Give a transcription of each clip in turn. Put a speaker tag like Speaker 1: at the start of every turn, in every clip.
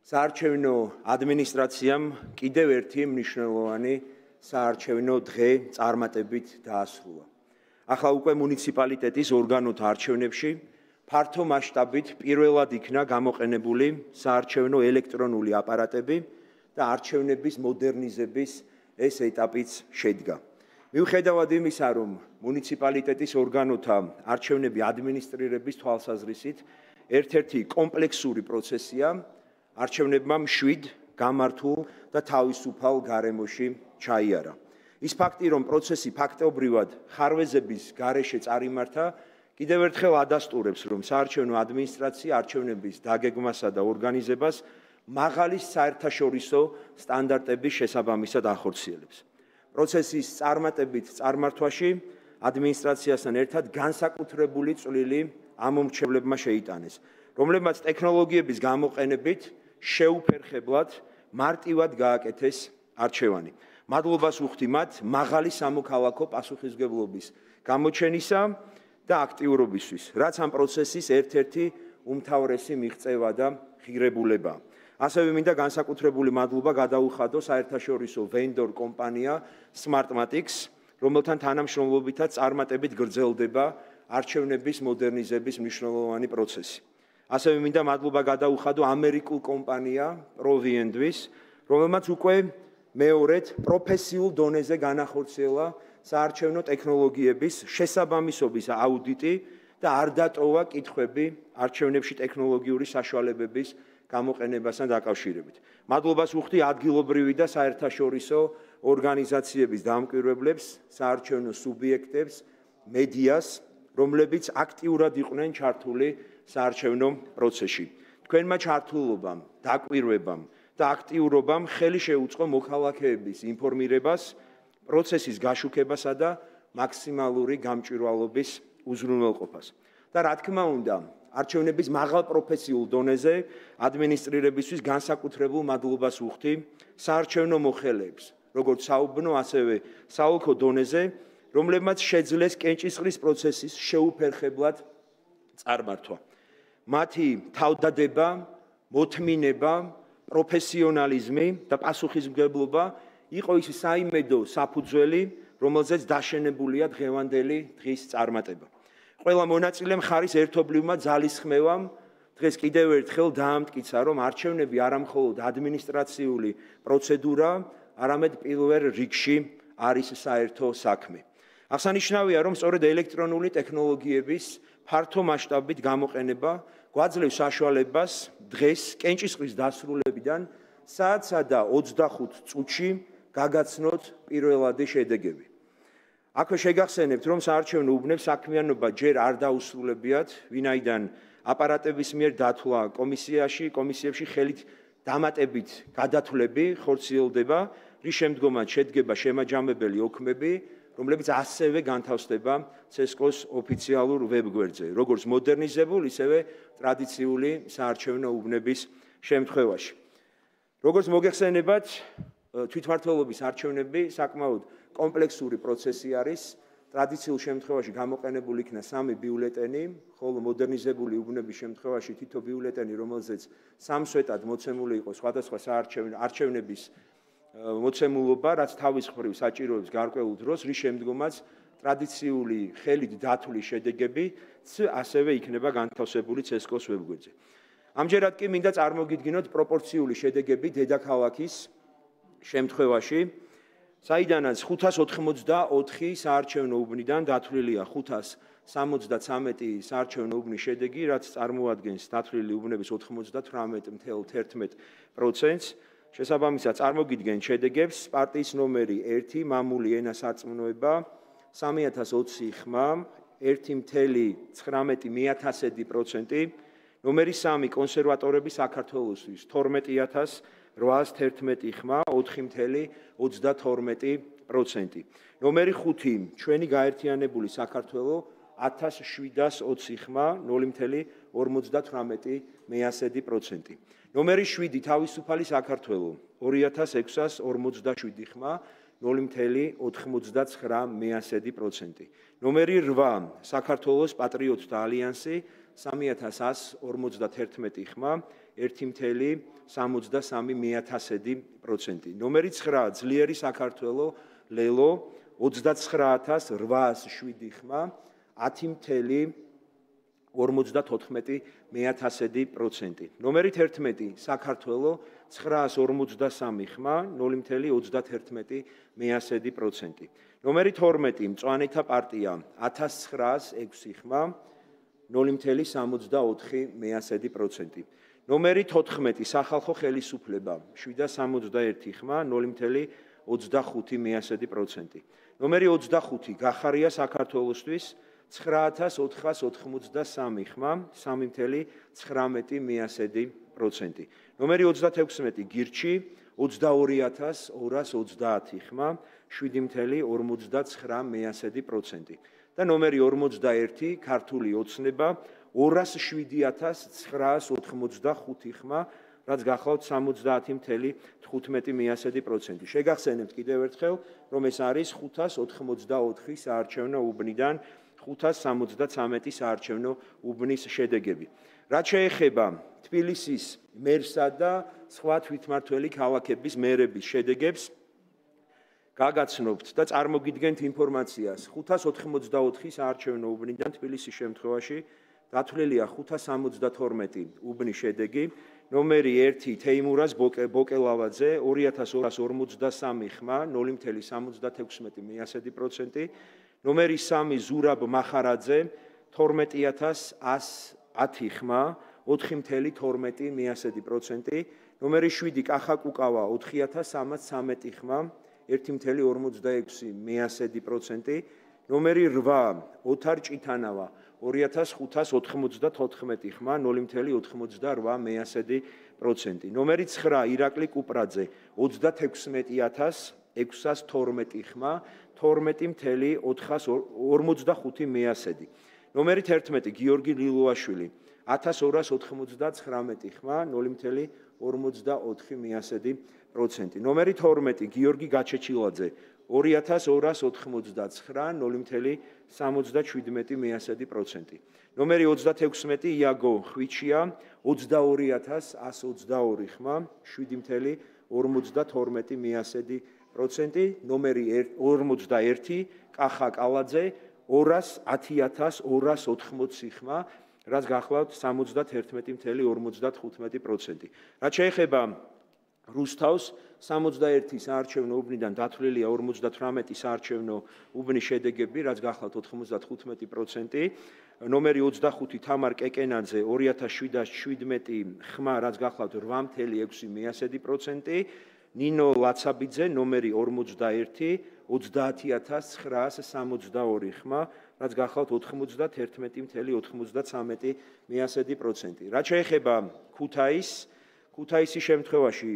Speaker 1: საარჩევნო ადმინისტრაციამ კიდევ ერთი მნიშვნელოვანი საარჩევნო დღე წარმატებით დაასრულა. ახლა უკვე მუნიციპალიტეტის ორგანოთა არჩევნებში ფართო მასშტაბით პირველად იქნა გამოყენებული საარჩევნო ელექტრონული აპარატები და არჩევნების მოდერნიზების ეს ეტაპიც შედგა. მიუხედავად იმისა, რომ მუნიციპალიტეტის ორგანოთა არჩევნები ადმინისტრირების თვალსაზრისით ერთ-ერთი კომპლექსური პროცესია, არჩევნებმა მშვიდ, გამართულ და თავისუფალ გარემოში ჩაიარა. ის ფაქტი, რომ პროცესი ფაქტობრივად ხარვეზების გარეშე წარიმართა, კიდევ ერთხელ ადასტურებს, რომ საარჩევნო ადმინისტრაცია არჩევნების დაგეგმასა და ორგანიზებას მაღალი საერთაშორისო სტანდარტების შესაბამისად ახორციელებს. პროცესის წარმატებით წარმართვაში ადმინისტრაციასთან ერთად განსაკუთრებული წვლილი ამომრჩევლებმა შეიტანეს, რომლებმაც ტექნოლოგიების გამოყენებით შეუფერხებლად მარტივად გააკეთეს არჩევანი. მადლობას ვუხდი მათ მაღალი სამოქალაქო პასუხისმგებლობის გამოჩენისა და აქტიურობისთვის, რაც ამ პროცესის ერთ-ერთი უმთავრესი მიღწევა და ღირებულებაა. ასევე მინდა განსაკუთრებული მადლობა გადაუხადო საერთაშორისო ვენდორ კომპანია Smartmatics, რომელთან თანამშრომლობითაც წარმატებით გრძელდება არჩევნების მოდერნიზების მნიშვნელოვანი პროცესი. ასევე მინდა მადლობა გადაუხადო ამერიკულ კომპანია ProVNDვის, რომელმაც უკვე მეორედ პროფესიულ დონეზე განახორციელა საარჩევნო ტექნოლოგიების შესაბამისობის აუდიტი და არ დატოვა კითხვები არჩევნებში ტექნოლოგიური საშუალებების გამოყენებასთან დაკავშირებით. მადლობას ვუხდი ადგილობრივი და საერთაშორისო ორგანიზაციების დამკვირვებლებს, საარჩევნო სუბიექტებს, მედიას, რომლებიც აქტიურად იყვნენ ჩართული საარჩევნო პროცესში. თქვენმა ჩართულობამ, დაკვირვებამ და აქტიურობამ ხელი შეუწყო მოქალაქეების ინფორმირებას, პროცესის გაშუქებასა და მაქსიმალური გამჭვირვალობის უზრუნველყოფას. და რა თქმა უნდა, არჩევნების მაღალ პროფესიულ დონეზე ადმინისტრირებისთვის განსაკუთრებულ მადლობას ვუხდი საარჩევნო მოხელეებს, როგორც საუბნო, ასევე საოლქო დონეზე, რომლებმაც შეძლეს კენჭისყრის პროცესის შეუფერხებლად წარმართვა. მათი თავდადება, მოთმინება, პროფესიონალიზმი და პასუხისმგებლობა იყო ის საიმედო საფუძველი, რომელზეც დაშენებულია დღევანდელი დღის წარმატება. ყველა მონაწილემ ხარის ერთობლივმა ძალისხმევამ დღეს კიდევ ერთხელ დაამტკიცა, რომ არჩევნები არა მხოლოდ ადმინისტრაციული პროცედურა, არამედ პირველ რიგში არის საერთო საქმე. აღსანიშნავია, რომ სწორედ ელექტრონული ტექნოლოგიების ფართო მასშტაბით გამოყენება გვაძლევს საშუალებას დღეს კენჭისყრის დასრულებიდან საათსა და 25 წუთში გაგაცნოთ პირველადი შედეგები. აქვე შეგახსენებთ, რომ საარჩევნო უბნებს საქმიანობა ჯერ არ დაუსრულებიათ, ვინაიდან აპარატების მიერ დათვლა კომისიებში ხელით დამატებით გადათვლები ხორციელდება, რის შემდგომაც შედგება შემაჯამებელი ოქმები, რომლებიც ასევე განთავსდება CSKO-ს ოფიციალურ ვებგვერდზე, როგორც მოდერნიზებულ, ისევე ტრადიციული საარჩევნო უბნების შემთხვევაში. როგორც მოგეხსენებათ, თვითმმართველობის არჩევნები საკმაოდ კომპლექსური პროცესი არის. ტრადიციულ შემთხვევაში გამოყენებული იქნა 3 ბიულეტენი, ხოლო მოდერნიზებული უბნების შემთხვევაში თითო ბიულეტენი, რომელზეც სამსვეტად მოცემული იყო სხვადასხვა არჩევნების მოცემულობა, რაც თავის მხრივ საჭიროებს გარკვეულ დროს, რის შემდგომაც ტრადიციული ხელით დათვლის შედეგები ასევე იქნება განთავსებული CSKO-ს ვებგვერდზე. ამჯერად კი მინდა წარმოგიდგინოთ პროპორციული შედეგები დედაქალაქის შემთხვევაში, საიდანაც 584 საარჩევნო უბნიდან დათვლილია 573 საარჩევნო უბნის შედეგი, რაც წარმოადგენს დათვლილი უბნების 98.11%. შესაბამისად წარმოგიდგენთ შედეგებს: პარტიის ნომერი 1 მამული ენა სარწმუნოება 3020 ხმა 1.19%, ნომერი 3 კონსერვატორები საქართველოსთვის 12811 ხმა 4.32%, ნომერი 5 ჩვენი გაერთიანებული საქართველო 1720 ხმა 0.58%, ნომერი 7 თავისუფალი საქართველო 2647 ხმა 0.99%, ნომერი 8 საქართველოს პატრიოტთა ალიანსი 3151 ხმა 1,73%. ნომერი 9 ძლიერი საქართველო ლელო 29807 ხმა 10,54%. ნომერი 11 საქართველო 953 ხმა 0,31%. ნომერი 12 მწვანეთა პარტია 1906 ხმა 0,64%. ნომერი 14 სახალხო ხელისუფლება 761 ხმა 0,25%. ნომერი 25 გახარია საქართველოსთვის 9483 ხმა 3,19%. ნომერი 36 გირჩი 22230 ხმა 7,59%. და ნომერი 41 ქართული ოცნება 207985 ხმა რაც გახლავთ 70,15%. შეგახსენებთ კიდევ ერთხელ, რომ ეს არის 584 საარჩევნო უბნიდან 573 საარჩევნო უბნის შედეგები. რაც შეეხება თბილისის მერსა და სხვა თვითმმართველი ქალაქების მერების შედეგებს, გაგაცნობთ და წარმოგიდგენთ ინფორმაციას 584 საარჩევნო უბნიდან თბილისის შემთხვევაში დათვლილია 572 უბნის შედეგი. ნომერი 1 თეიმურაზ ბოკელავაძე 2253 ხმა 0,76%. ნომერი 3 ზურაბ მახარაძე 12110 ხმა 4,12%. ნომერი 7 კახაკუკავა 4313 ხმა 1,46%. ნომერი 8 ოთარ ჭითანავა 2594 ხმა 0,88%. ნომერი 9 ირაკლი კუპრაძე 36612 ხმა 12,45%. ნომერი 11 გიორგი ლილუაშვილი 1299 ხმა 0,44%. ნომერი 12 გიორგი გაჩეჩილაძე 2289 0,77%. ნომერი 36 იაგო ხვიჩია 22122 ხმა 7,52%. ნომერი 41 კახა კალაძე 210280 ხმა რაც გახლავთ 71,55%. რაც შეეხება რუსთავს 61 საარჩევნო უბნიდან დათვლილია 58 საარჩევნო უბნის შედეგები, რაც გახლავთ 95%. ნომერი 25 თამარ კეკენაძე 2717 ხმა, რაც გახლავთ 8,6%. ნინო ლაცაბიძე ნომერი 41 30962 ხმა, რაც გახლავთ 91,93%. რაც შეეხება ქუთაისის შემთხვევაში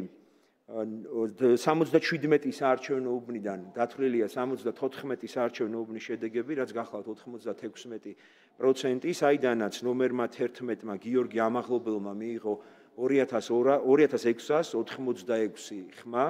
Speaker 1: 77 საარჩევნო უბნიდან დათვლილია 74 საარჩევნო უბნის შედეგები, რაც გახლავთ 96%, საიდანაც ნომერმა 11-მა გიორგი ამაღლობელმა მიიღო 2686 ხმა,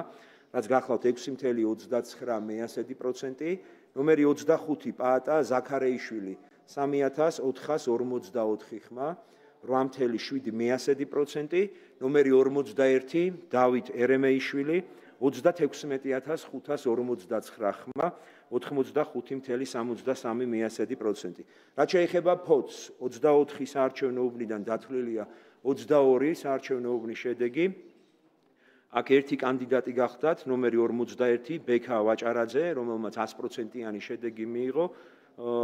Speaker 1: რაც გახლავთ 6,29%. ნომერი 25 პაატა ზაქარეიშვილი 3454 ხმა 8,7%. ნომერი 41 დავით ერემეიშვილი 36549 ხმა 85,73%. რაც შეეხება ფოთს 24 საარჩევნო უბნიდან დათვლილია 22 საარჩევნო უბნის შედეგი. აქ ერთი კანდიდატი გახდათ ნომერი 41 ბექა ვაჭარაძე, რომელმაც 100%-იანი შედეგი მიიღო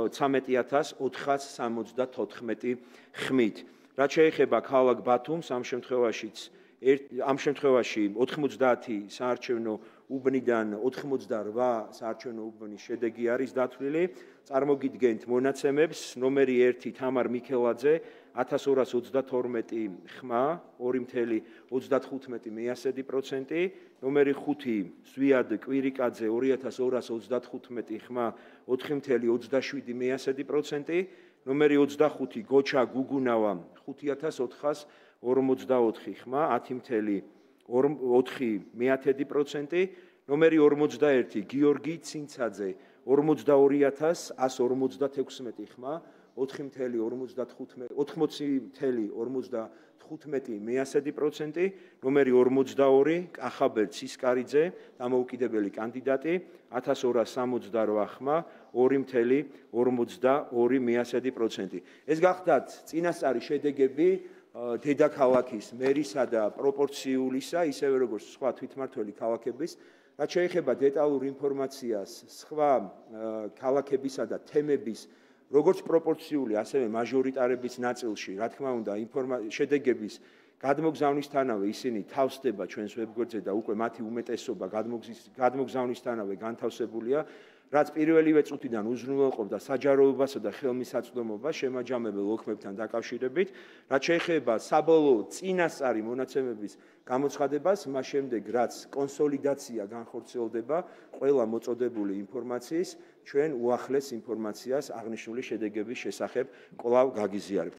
Speaker 1: 13474 ხმით. რაც შეეხება ქალაქ ბათუმს, ამ შემთხვევაში 90 საარჩევნო უბნიდან 88 საარჩევნო უბნის შედეგი არის დათვლილი. წარმოგიდგენთ მონაცემებს. ნომერი 1 თამარ მიქელაძე 1222 ხმა 2,35%. ნომერი 5 ზვიად კვირიკაძე 2235 ხმა 4,27%. ნომერი 25 გოჩა გუგუნავა 5444 ხმა 10,4%. ნომერი 41 გიორგი ცინცაძე 42156 ხმა 80,54 15 მეასედი%, ნომერი 42 კახაბერ ცისკარიძე, დამოუკიდებელი კანდიდატი 1268 ხმა 2.42%. ეს გახდათ წინასწარი შედეგები დედაქალაქის მერისა და პროპორციულისა, ისევე როგორც სხვა თვითმმართველი ქალაქების. რაც შეეხება დეტალურ ინფორმაციას სხვა ქალაქებისა და თემების როგორც პროპორციული, ასევე მაჟორიტარების ნაწილში, რა თქმა უნდა, შედეგების გადმოგზავნისთანავე ისინი თავსდება ჩვენს ვებგვერდზე და უკვე მათი უმეტესობა გადმოგზავნისთანავე განთავსებულია, რაც პირველივე წუთიდან უზრუნველყოფდა საჯაროებასა და ხელმისაწვდომობას შემაჯამებელ ოქმებთან დაკავშირებით, რაც შეეხება საბოლოო წინასწარი მონაცემების გამოცხადებას, მას შემდეგ რაც კონსოლიდაცია განხორციელდება ყველა მოწოდებული ინფორმაციის, ჩვენ უახლეს ინფორმაციას აღნიშნული შედეგების შესახებ კვლავ გაგიზიარებთ.